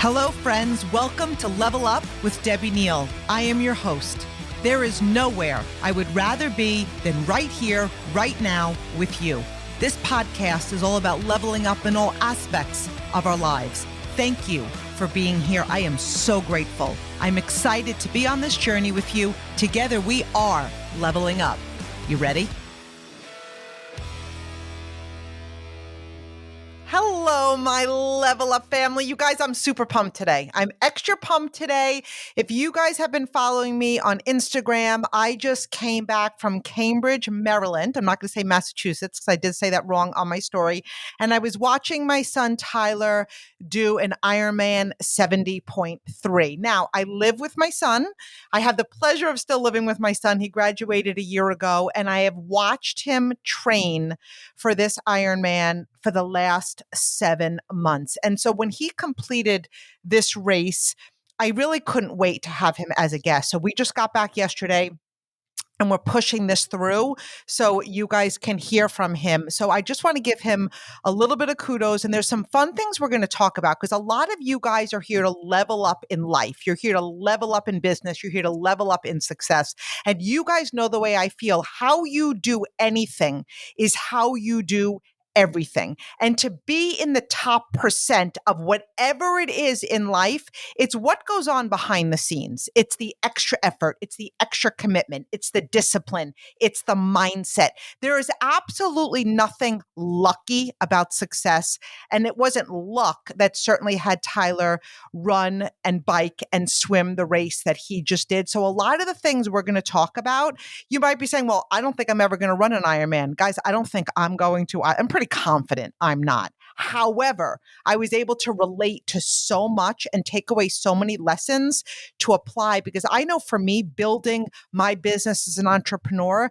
Hello, friends. Welcome to Level Up with Debbie Neal. I am your host. There is nowhere I would rather be than right here, right now with you. This podcast is all about leveling up in all aspects of our lives. Thank you for being here. I am so grateful. I'm excited to be on this journey with you. Together, we are leveling up. You ready? Hello, my Level Up family. You guys, I'm super pumped today. I'm extra pumped today. If you guys have been following me on Instagram, I just came back from Cambridge, Maryland. I'm not going to say Massachusetts because I did say that wrong on my story. And I was watching my son, Tyler, do an Ironman 70.3. Now, I live with my son. I have the pleasure of still living with my son. He graduated a year ago, and I have watched him train for this Ironman for the last 7 months. And so when he completed this race, I really couldn't wait to have him as a guest. So we just got back yesterday and we're pushing this through so you guys can hear from him. So I just want to give him a little bit of kudos. And there's some fun things we're going to talk about because a lot of you guys are here to level up in life. You're here to level up in business. You're here to level up in success. And you guys know the way I feel. How you do anything is how you do everything. And to be in the top percent of whatever it is in life, it's what goes on behind the scenes. It's the extra effort. It's the extra commitment. It's the discipline. It's the mindset. There is absolutely nothing lucky about success. And it wasn't luck that certainly had Tyler run and bike and swim the race that he just did. So a lot of the things we're going to talk about, you might be saying, well, I don't think I'm ever going to run an Ironman. Guys, I don't think I'm going to. I'm pretty confident I'm not. However, I was able to relate to so much and take away so many lessons to apply because I know for me, building my business as an entrepreneur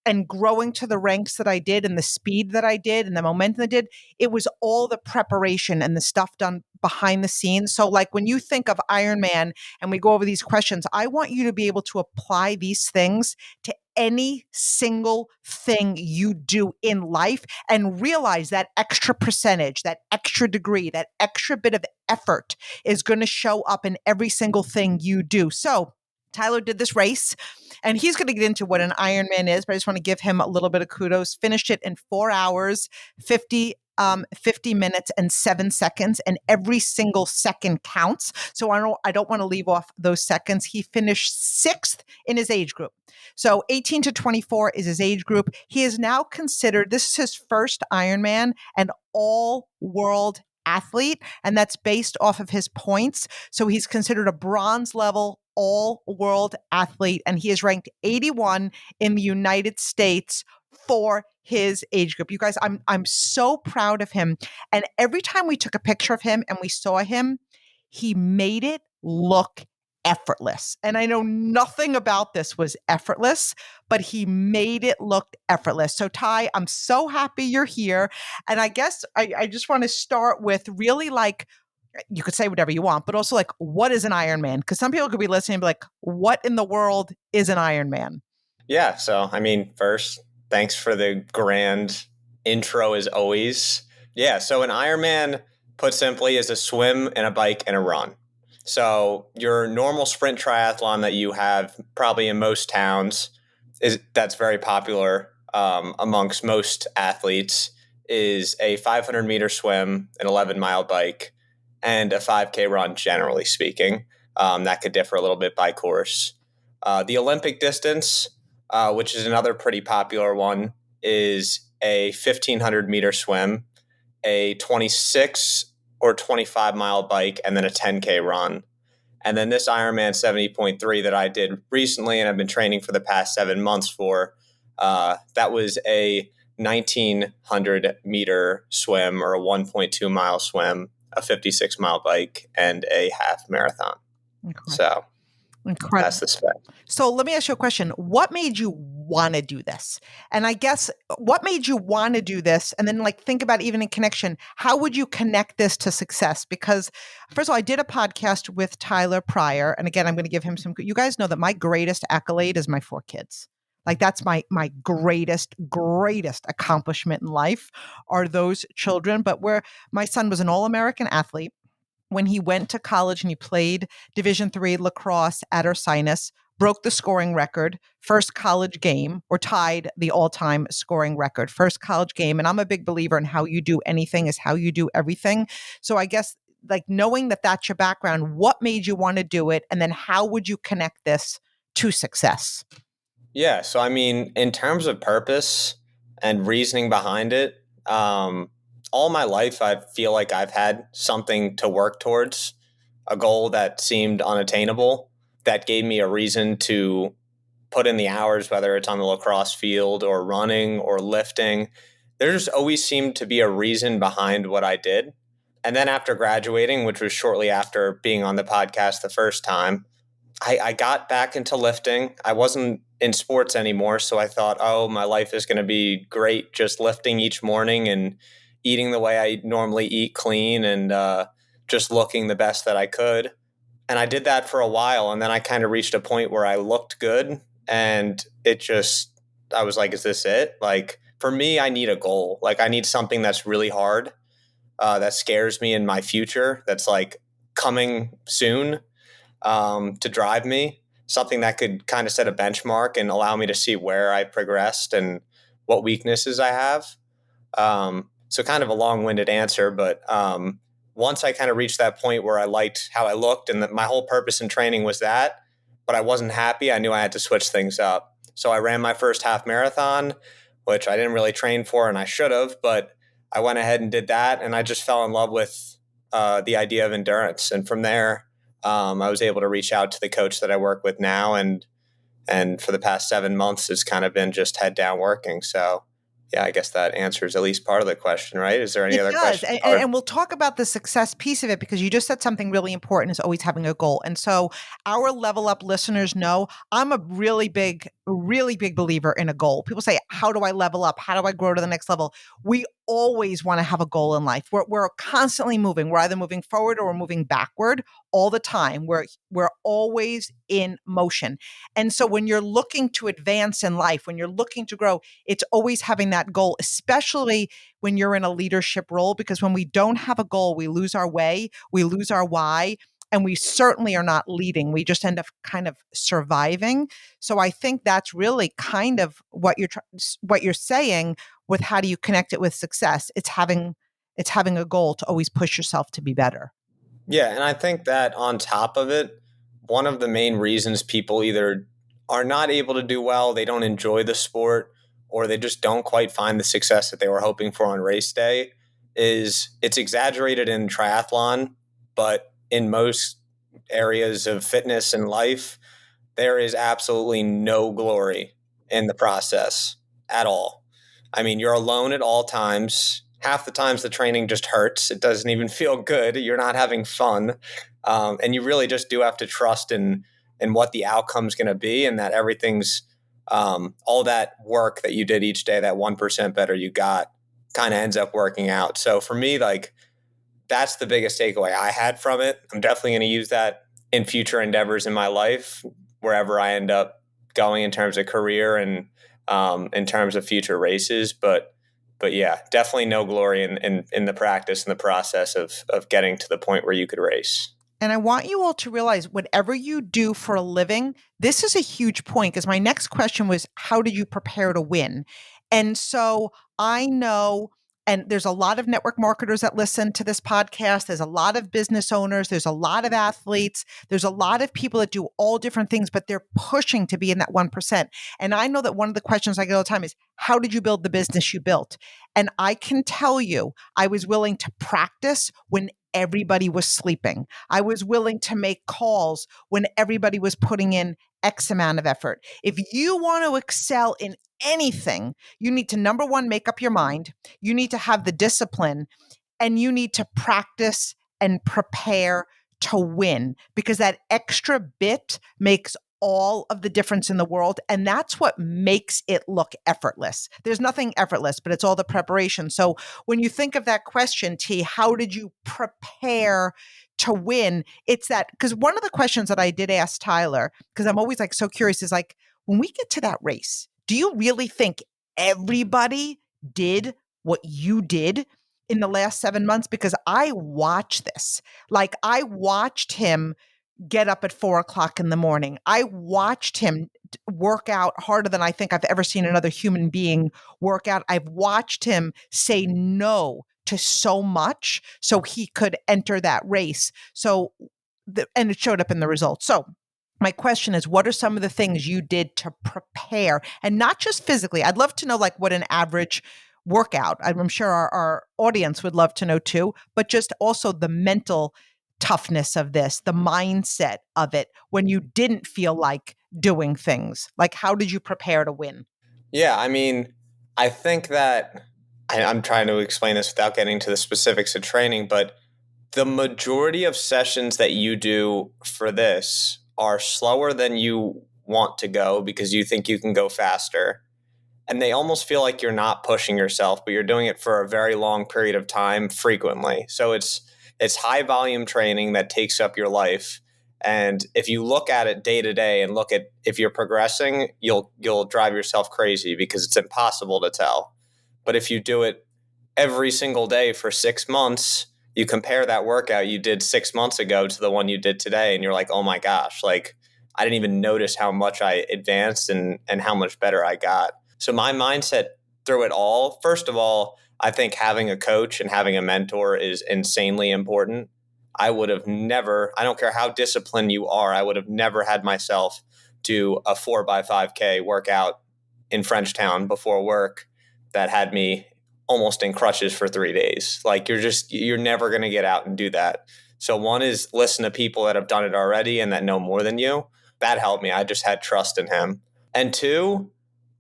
and growing to the ranks that I did and the speed that I did and the momentum I did, it was all the preparation and the stuff done behind the scenes. So like when you think of Ironman and we go over these questions, I want you to be able to apply these things to any single thing you do in life and realize that extra percentage, that extra degree, that extra bit of effort is going to show up in every single thing you do. So Tyler did this race and he's going to get into what an Ironman is, but I just want to give him a little bit of kudos. Finished it in 4 hours, 50 minutes and 7 seconds, and every single second counts. So I don't want to leave off those seconds. He finished 6th in his age group. So 18 to 24 is his age group. He is now considered, this is his first Ironman, an all-world athlete, and that's based off of his points. So he's considered a bronze level all-world athlete, and he is ranked 81 in the United States for his age group. You guys, I'm so proud of him. And every time we took a picture of him and we saw him, he made it look effortless. And I know nothing about this was effortless, but he made it look effortless. So Ty, I'm so happy you're here. And I guess I just want to start with really like, you could say whatever you want, but also like, what is an Ironman? Because some people could be listening and be like, what in the world is an Ironman? Yeah. So, I mean, first, thanks for the grand intro as always. Yeah. So an Ironman, put simply, is a swim and a bike and a run. So your normal sprint triathlon that you have probably in most towns that's very popular amongst most athletes is a 500 meter swim, an 11-mile bike, and a 5K run, generally speaking. That could differ a little bit by course. The Olympic distance, which is another pretty popular one, is a 1,500 meter swim, a 26 or 25 mile bike, and then a 10K run. And then this Ironman 70.3 that I did recently and I've been training for the past 7 months for, that was a 1,900 meter swim or a 1.2 mile swim, a 56 mile bike, and a half marathon. Incredible. So Incredible. that's the spec. So let me ask you a question. What made you want to do this? And I guess what made you want to do this? And then like think about even in connection, how would you connect this to success? Because first of all, I did a podcast with Tyler prior. And again, I'm going to give him some, you guys know that my greatest accolade is my 4 kids. Like that's my greatest accomplishment in life are those children. But where my son was an All-American athlete. when he went to college and he played Division III lacrosse at Ursinus, broke the scoring record, first college game, or tied the all-time scoring record, first college game. And I'm a big believer in how you do anything is how you do everything. So I guess like knowing that that's your background, what made you want to do it? And then how would you connect this to success? Yeah. So, I mean, in terms of purpose and reasoning behind it, all my life, I feel like I've had something to work towards, a goal that seemed unattainable, that gave me a reason to put in the hours, whether it's on the lacrosse field or running or lifting. There just always seemed to be a reason behind what I did. And then after graduating, which was shortly after being on the podcast the first time, I got back into lifting. I wasn't in sports anymore. So I thought, oh, my life is going to be great just lifting each morning and eating the way I normally eat, clean, and just looking the best that I could. And I did that for a while. And then I kind of reached a point where I looked good. And I was like, is this it? Like, for me, I need a goal. Like, I need something that's really hard, that scares me in my future, that's like coming soon, to drive me, something that could kind of set a benchmark and allow me to see where I progressed and what weaknesses I have. So kind of a long-winded answer, but once I kind of reached that point where I liked how I looked and that my whole purpose in training was that, but I wasn't happy, I knew I had to switch things up. So I ran my first half marathon, which I didn't really train for and I should have, but I went ahead and did that. And I just fell in love with the idea of endurance. And from there, I was able to reach out to the coach that I work with now. And for the past 7 months, it's kind of been just head down working. So yeah, I guess that answers at least part of the question, right? Is there any It other does. question? And we'll talk about the success piece of it because you just said something really important is always having a goal. And so our level up listeners know I'm a really big believer in a goal. People say, how do I level up? How do I grow to the next level? We always want to have a goal in life. We're constantly moving. We're either moving forward or we're moving backward all the time. We're always in motion. And so when you're looking to advance in life, when you're looking to grow, it's always having that goal, especially when you're in a leadership role, because when we don't have a goal, we lose our way, we lose our why, and we certainly are not leading. We just end up kind of surviving. So I think that's really kind of what you're saying with how do you connect it with success? It's having a goal to always push yourself to be better. Yeah, and I think that on top of it, one of the main reasons people either are not able to do well, they don't enjoy the sport, or they just don't quite find the success that they were hoping for on race day is it's exaggerated in triathlon, but in most areas of fitness and life, there is absolutely no glory in the process at all. I mean, you're alone at all times. Half the times the training just hurts. It doesn't even feel good. You're not having fun. And you really just do have to trust in what the outcome's going to be and that everything's all that work that you did each day, that 1% better you got kind of ends up working out. So for me, like, that's the biggest takeaway I had from it. I'm definitely going to use that in future endeavors in my life, wherever I end up going in terms of career and in terms of future races. But yeah, definitely no glory in the practice and the process of getting to the point where you could race. And I want you all to realize whatever you do for a living, this is a huge point because my next question was, how do you prepare to win? And so I know, and there's a lot of network marketers that listen to this podcast. There's a lot of business owners. There's a lot of athletes. There's a lot of people that do all different things, but they're pushing to be in that 1%. And I know that one of the questions I get all the time is, how did you build the business you built? And I can tell you, I was willing to practice when everybody was sleeping. I was willing to make calls when everybody was putting in X amount of effort. If you want to excel in anything, you need to, number one, make up your mind. You need to have the discipline and you need to practice and prepare to win because that extra bit makes all of the difference in the world. And that's what makes it look effortless. There's nothing effortless, but it's all the preparation. So when you think of that question, T, how did you prepare to win? It's that, because one of the questions that I did ask Tyler, because I'm always like so curious, is like, when we get to that race, do you really think everybody did what you did? in the last 7 months because I watch this. Like I watched him get up at 4 o'clock in the morning. I watched him work out harder than I think I've ever seen another human being work out. I've watched him say no to so much so he could enter that race. So, and it showed up in the results. So, my question is, what are some of the things you did to prepare, and not just physically? I'd love to know like what an average workout. I'm sure our audience would love to know too, but just also the mental toughness of this, the mindset of it when you didn't feel like doing things. Like, how did you prepare to win? Yeah, I mean, I think that I'm trying to explain this without getting to the specifics of training, but the majority of sessions that you do for this are slower than you want to go because you think you can go faster. And they almost feel like you're not pushing yourself, but you're doing it for a very long period of time frequently. So it's high volume training that takes up your life. And if you look at it day to day and look at if you're progressing, you'll drive yourself crazy because it's impossible to tell. But if you do it every single day for 6 months, you compare that workout you did 6 months ago to the one you did today, and you're like, oh my gosh, like I didn't even notice how much I advanced and how much better I got. So my mindset through it all, first of all, I think having a coach and having a mentor is insanely important. I would have never, I don't care how disciplined you are, I would have never had myself do a 4x5K workout in Frenchtown before work that had me almost in crutches for 3 days. Like you're never going to get out and do that. So one is listen to people that have done it already and that know more than you. That helped me. I just had trust in him. And two,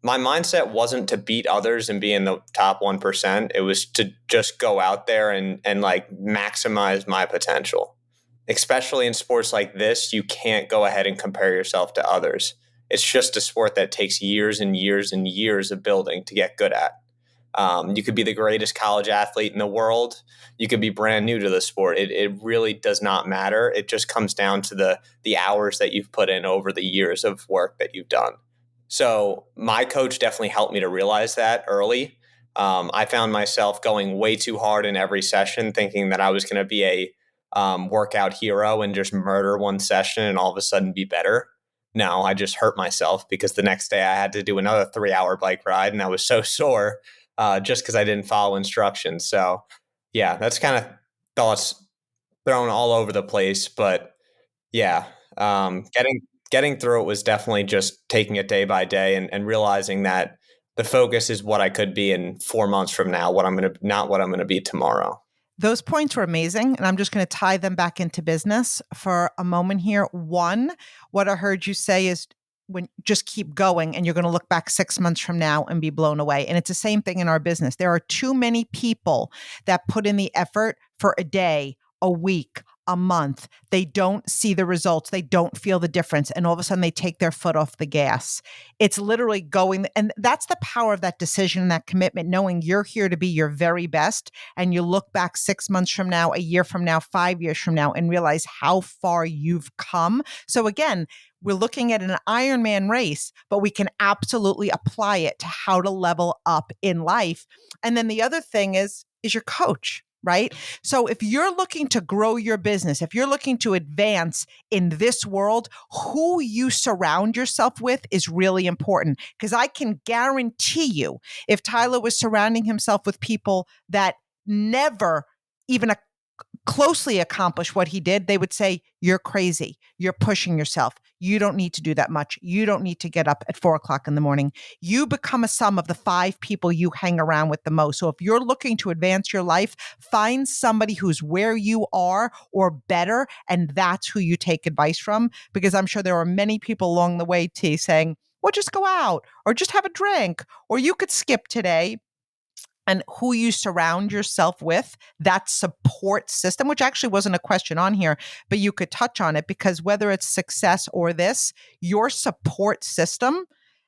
my mindset wasn't to beat others and be in the top 1%. It was to just go out there and like maximize my potential. Especially in sports like this, you can't go ahead and compare yourself to others. It's just a sport that takes years and years and years of building to get good at. You could be the greatest college athlete in the world. You could be brand new to the sport. It really does not matter. It just comes down to the hours that you've put in over the years of work that you've done. So my coach definitely helped me to realize that early. I found myself going way too hard in every session, thinking that I was going to be a workout hero and just murder one session and all of a sudden be better. No, I just hurt myself because the next day I had to do another 3-hour bike ride and I was so sore just because I didn't follow instructions. So yeah, that's kind of thoughts thrown all over the place, but yeah, getting through it was definitely just taking it day by day and realizing that the focus is what I could be in 4 months from now, not what I'm gonna be tomorrow. Those points were amazing. And I'm just going to tie them back into business for a moment here. One, what I heard you say is when just keep going and you're going to look back 6 months from now and be blown away. And it's the same thing in our business. There are too many people that put in the effort for a day, a week, a month. They don't see the results. They don't feel the difference. And all of a sudden they take their foot off the gas. It's literally going, and that's the power of that decision and that commitment, knowing you're here to be your very best. And you look back 6 months from now, a year from now, 5 years from now, and realize how far you've come. So again, we're looking at an Ironman race, but we can absolutely apply it to how to level up in life. And then the other thing is your coach, right? So if you're looking to grow your business, if you're looking to advance in this world, who you surround yourself with is really important. Because I can guarantee you, if Tyler was surrounding himself with people that never even closely accomplish what he did, they would say, you're crazy. You're pushing yourself. You don't need to do that much. You don't need to get up at 4 o'clock in the morning. You become a sum of the 5 people you hang around with the most. So if you're looking to advance your life, find somebody who's where you are or better, and that's who you take advice from. Because I'm sure there are many people along the way, T, saying, well, just go out or just have a drink, or you could skip today. And who you surround yourself with, that support system, which actually wasn't a question on here, but you could touch on it because whether it's success or this, your support system,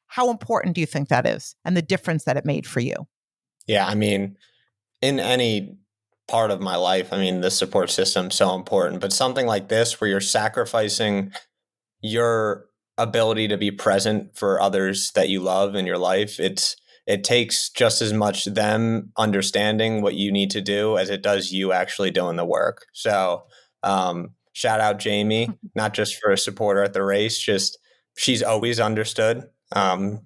how important do you think that is and the difference that it made for you? Yeah, I mean, in any part of my life, I mean, the support system's so important, but something like this where you're sacrificing your ability to be present for others that you love in your life, it takes just as much them understanding what you need to do as it does you actually doing the work. So, shout out Jamie, not just for a supporter at the race, just she's always understood.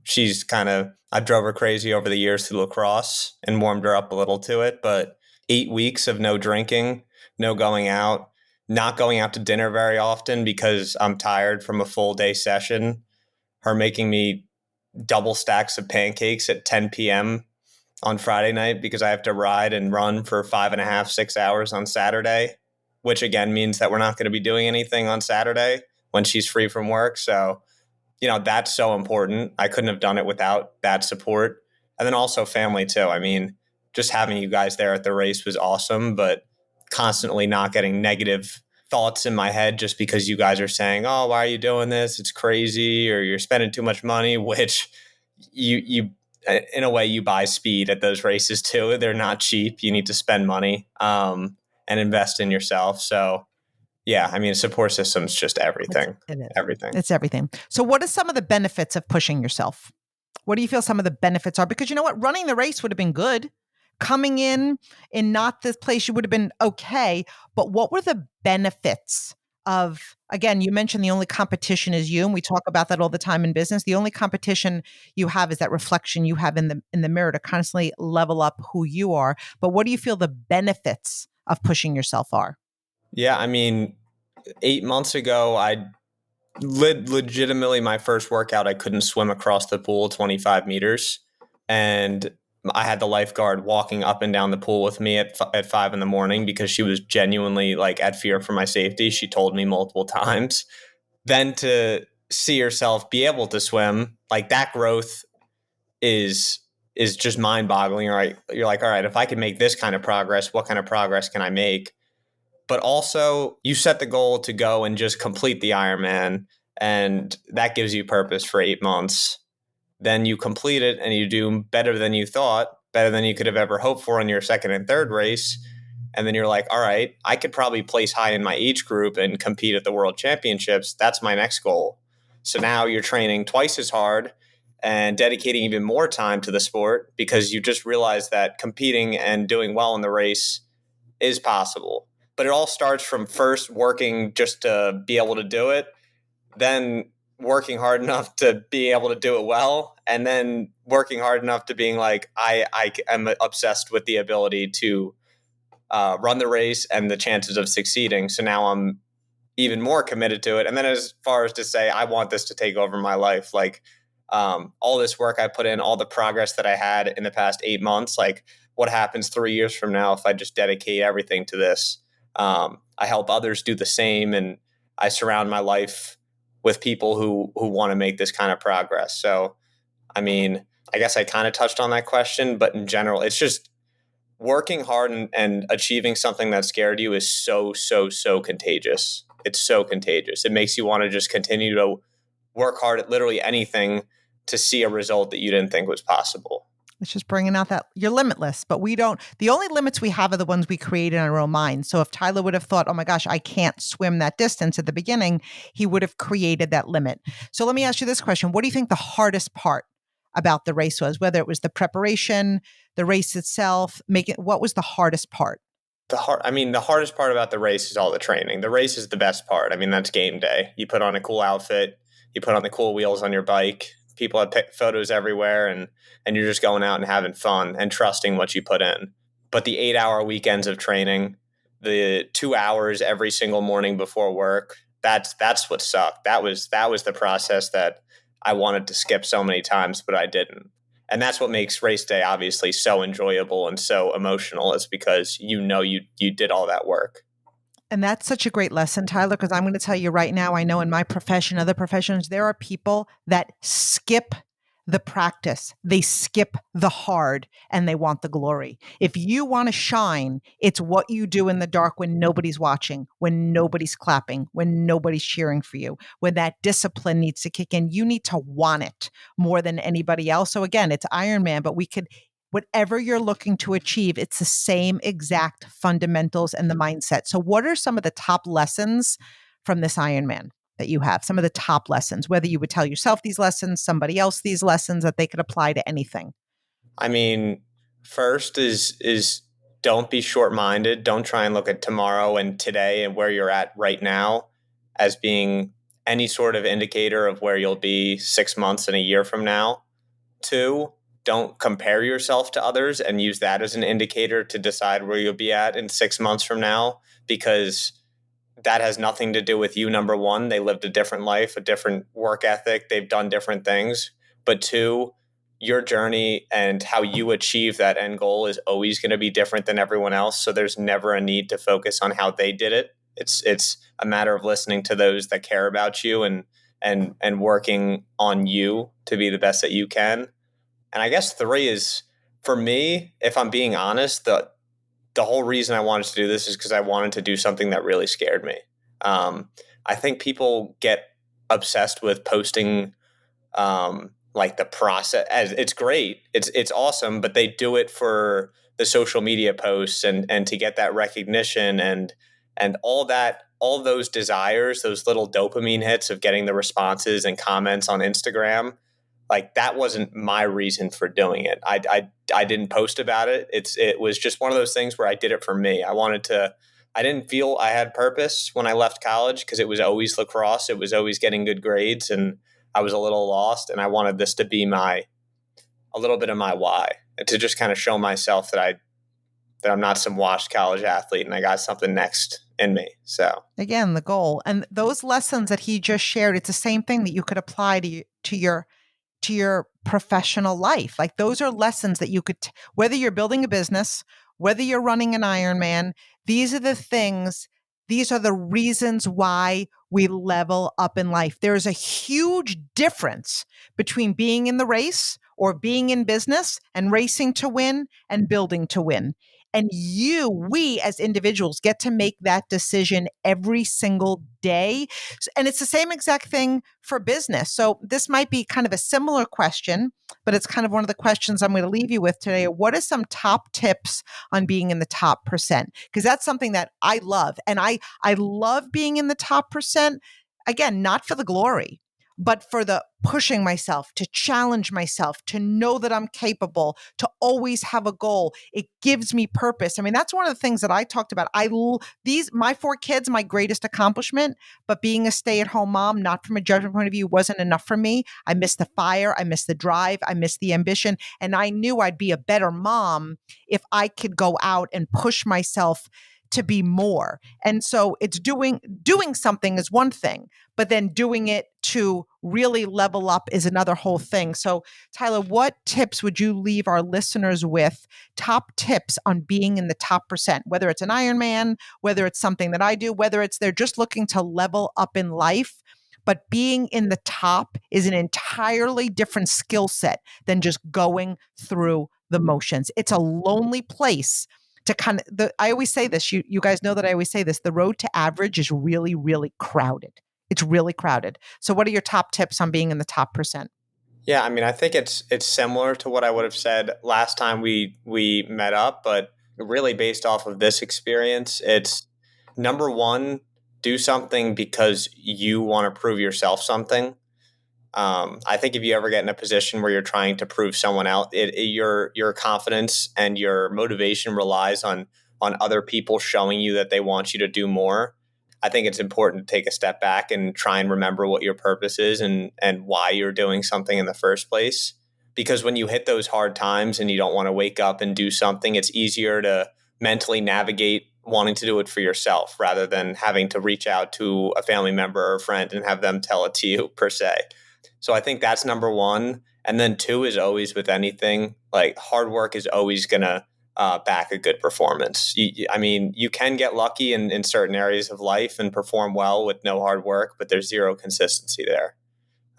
She's kind of, I drove her crazy over the years to lacrosse and warmed her up a little to it. But 8 weeks of no drinking, no going out, not going out to dinner very often because I'm tired from a full day session, her making me double stacks of pancakes at 10 p.m. on Friday night because I have to ride and run for 5.5, 6 hours on Saturday, which again means that we're not going to be doing anything on Saturday when she's free from work. So, that's so important. I couldn't have done it without that support. And then also family too. I mean, just having you guys there at the race was awesome, but constantly not getting negative thoughts in my head just because you guys are saying, "Oh, why are you doing this? It's crazy," or "You're spending too much money," which you in a way you buy speed at those races too. They're not cheap. You need to spend money and invest in yourself. So yeah, I mean, support system's just everything. It is. Everything. It's everything. So what are some of the benefits of pushing yourself? What do you feel some of the benefits are? Because you know what? Running the race would have been good. Coming in not this place, you would have been okay. But what were the benefits of, again, you mentioned the only competition is you, and we talk about that all the time in business. The only competition you have is that reflection you have in the mirror to constantly level up who you are. But what do you feel the benefits of pushing yourself are? Yeah, I mean, 8 months ago, I legitimately my first workout, I couldn't swim across the pool 25 meters. And I had the lifeguard walking up and down the pool with me at 5 in the morning because she was genuinely like at fear for my safety. She told me multiple times. Then to see yourself be able to swim, like that growth is just mind boggling. Right. You're like, all right, if I can make this kind of progress, what kind of progress can I make? But also you set the goal to go and just complete the Ironman, and that gives you purpose for 8 months. Then you complete it and you do better than you thought, better than you could have ever hoped for in your second and third race. And then you're like, all right, I could probably place high in my age group and compete at the world championships. That's my next goal. So now you're training twice as hard and dedicating even more time to the sport because you just realized that competing and doing well in the race is possible. But it all starts from first working just to be able to do it, then working hard enough to be able to do it well, and then working hard enough to being like, I am obsessed with the ability to run the race and the chances of succeeding. So now I'm even more committed to it. And then as far as to say, I want this to take over my life, like all this work I put in, all the progress that I had in the past 8 months, like what happens 3 years from now if I just dedicate everything to this? I help others do the same, and I surround my life with people who want to make this kind of progress. So, I mean, I guess I kind of touched on that question, but in general, it's just working hard and achieving something that scared you is so contagious. It's so contagious. It makes you want to just continue to work hard at literally anything to see a result that you didn't think was possible. It's just bringing out that you're limitless, but the only limits we have are the ones we create in our own mind. So if Tyler would have thought, oh my gosh, I can't swim that distance at the beginning, he would have created that limit. So let me ask you this question. What do you think the hardest part about the race was? Whether it was the preparation, the race itself, what was the hardest part? The hardest part about the race is all the training. The race is the best part. I mean, that's game day. You put on a cool outfit, you put on the cool wheels on your bike. People have photos everywhere, and you're just going out and having fun and trusting what you put in. But the 8-hour weekends of training, the 2 hours every single morning before work, that's what sucked. That was the process that I wanted to skip so many times, but I didn't. And that's what makes race day obviously so enjoyable and so emotional, is because you did all that work. And that's such a great lesson, Tyler, because I'm going to tell you right now, I know in my profession, other professions, there are people that skip the practice. They skip the hard and they want the glory. If you want to shine, it's what you do in the dark when nobody's watching, when nobody's clapping, when nobody's cheering for you, when that discipline needs to kick in. You need to want it more than anybody else. So again, it's Ironman, but whatever you're looking to achieve, it's the same exact fundamentals and the mindset. So what are some of the top lessons from this Ironman that you have? Some of the top lessons, whether you would tell yourself these lessons, somebody else these lessons that they could apply to anything. I mean, first is don't be short-minded. Don't try and look at tomorrow and today and where you're at right now as being any sort of indicator of where you'll be 6 months and a year from now. Two, don't compare yourself to others and use that as an indicator to decide where you'll be at in 6 months from now, because that has nothing to do with you. Number one, they lived a different life, a different work ethic, they've done different things. But two, your journey and how you achieve that end goal is always going to be different than everyone else. So there's never a need to focus on how they did it. It's a matter of listening to those that care about you and working on you to be the best that you can. And I guess three is, for me, if I'm being honest, the whole reason I wanted to do this is because I wanted to do something that really scared me. I think people get obsessed with posting, like the process. As it's great, it's awesome, but they do it for the social media posts and to get that recognition and all that, all those desires, those little dopamine hits of getting the responses and comments on Instagram. Like, that wasn't my reason for doing it. I didn't post about it. It was just one of those things where I did it for me. I didn't feel I had purpose when I left college because it was always lacrosse. It was always getting good grades and I was a little lost, and I wanted this to be a little bit of my why, and to just kind of show myself that I'm not some washed college athlete and I got something next in me. So Again, the goal. And those lessons that he just shared, it's the same thing that you could apply to your professional life. Like, those are lessons that you could, whether you're building a business, whether you're running an Ironman, these are the things, these are the reasons why we level up in life. There's a huge difference between being in the race or being in business and racing to win and building to win. And we as individuals get to make that decision every single day. And it's the same exact thing for business. So this might be kind of a similar question, but it's kind of one of the questions I'm going to leave you with today. What are some top tips on being in the top percent? Because that's something that I love. And I love being in the top percent. Again, not for the glory, but for the pushing myself, to challenge myself, to know that I'm capable, to always have a goal. It gives me purpose. I mean, that's one of the things that I talked about. My 4 kids, my greatest accomplishment, but being a stay-at-home mom, not from a judgment point of view, wasn't enough for me. I missed the fire, I missed the drive, I missed the ambition, and I knew I'd be a better mom if I could go out and push myself to be more. And so it's doing something is one thing, but then doing it to really level up is another whole thing. So, Tyler, what tips would you leave our listeners with? Top tips on being in the top percent, whether it's an Ironman, whether it's something that I do, whether it's they're just looking to level up in life. But being in the top is an entirely different skill set than just going through the motions. It's a lonely place to kind of, I always say this, you guys know that I always say this, the road to average is really, really crowded. It's really crowded. So what are your top tips on being in the top percent? yeah, I mean, I think it's similar to what I would have said last time we met up, but really based off of this experience, it's number one, do something because you want to prove yourself something. I think if you ever get in a position where you're trying to prove someone else, your confidence and your motivation relies on other people showing you that they want you to do more. I think it's important to take a step back and try and remember what your purpose is and why you're doing something in the first place. Because when you hit those hard times and you don't want to wake up and do something, it's easier to mentally navigate wanting to do it for yourself rather than having to reach out to a family member or a friend and have them tell it to you per se. So I think that's number one. And then two is always with anything, like hard work is always going to back a good performance. I mean, you can get lucky in certain areas of life and perform well with no hard work, but there's zero consistency there.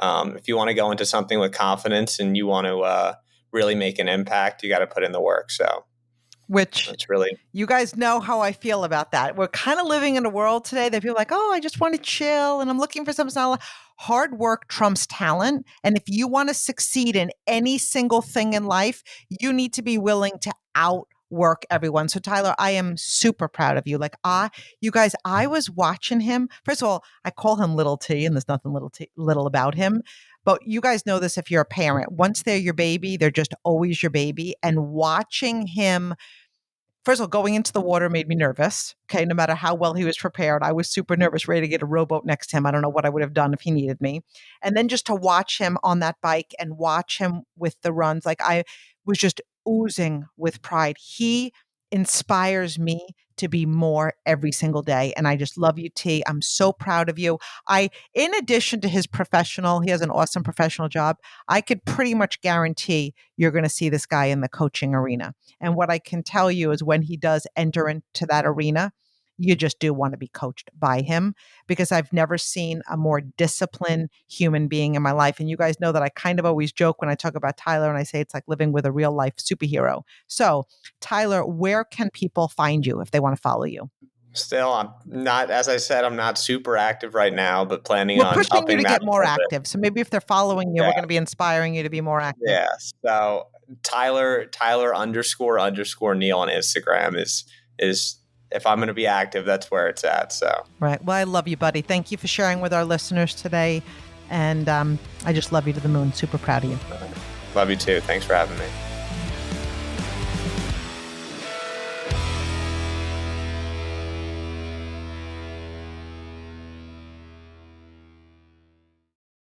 If you want to go into something with confidence and you want to really make an impact, you got to put in the work. So Which that's really, you guys know how I feel about that. We're kind of living in a world today that feel like, oh, I just want to chill and I'm looking for something. Hard work trumps talent. And if you want to succeed in any single thing in life, you need to be willing to outwork everyone. So Tyler, I am super proud of you. You guys, I was watching him. First of all, I call him Little T, and there's nothing little about him. But you guys know this if you're a parent. Once they're your baby, they're just always your baby. And watching him, first of all, going into the water made me nervous. Okay. No matter how well he was prepared, I was super nervous, ready to get a rowboat next to him. I don't know what I would have done if he needed me. And then just to watch him on that bike and watch him with the runs, like I was just oozing with pride. He inspires me to be more every single day. And I just love you, T. I'm so proud of you. In addition to his professional, he has an awesome professional job. I could pretty much guarantee you're going to see this guy in the coaching arena. And what I can tell you is when he does enter into that arena, you just do want to be coached by him because I've never seen a more disciplined human being in my life. And you guys know that I kind of always joke when I talk about Tyler and I say it's like living with a real life superhero. So, Tyler, where can people find you if they want to follow you? Still, I'm not, as I said, I'm not super active right now, but planning We're on pushing you upping to that get a more little bit. active. So maybe if they're following you, Yeah. we're going to be inspiring you to be more active. Yeah. So Tyler __ Neal on Instagram is if I'm going to be active, that's where it's at. So Right. Well, I love you, buddy. Thank you for sharing with our listeners today. And I just love you to the moon. Super proud of you. love you too. Thanks for having me.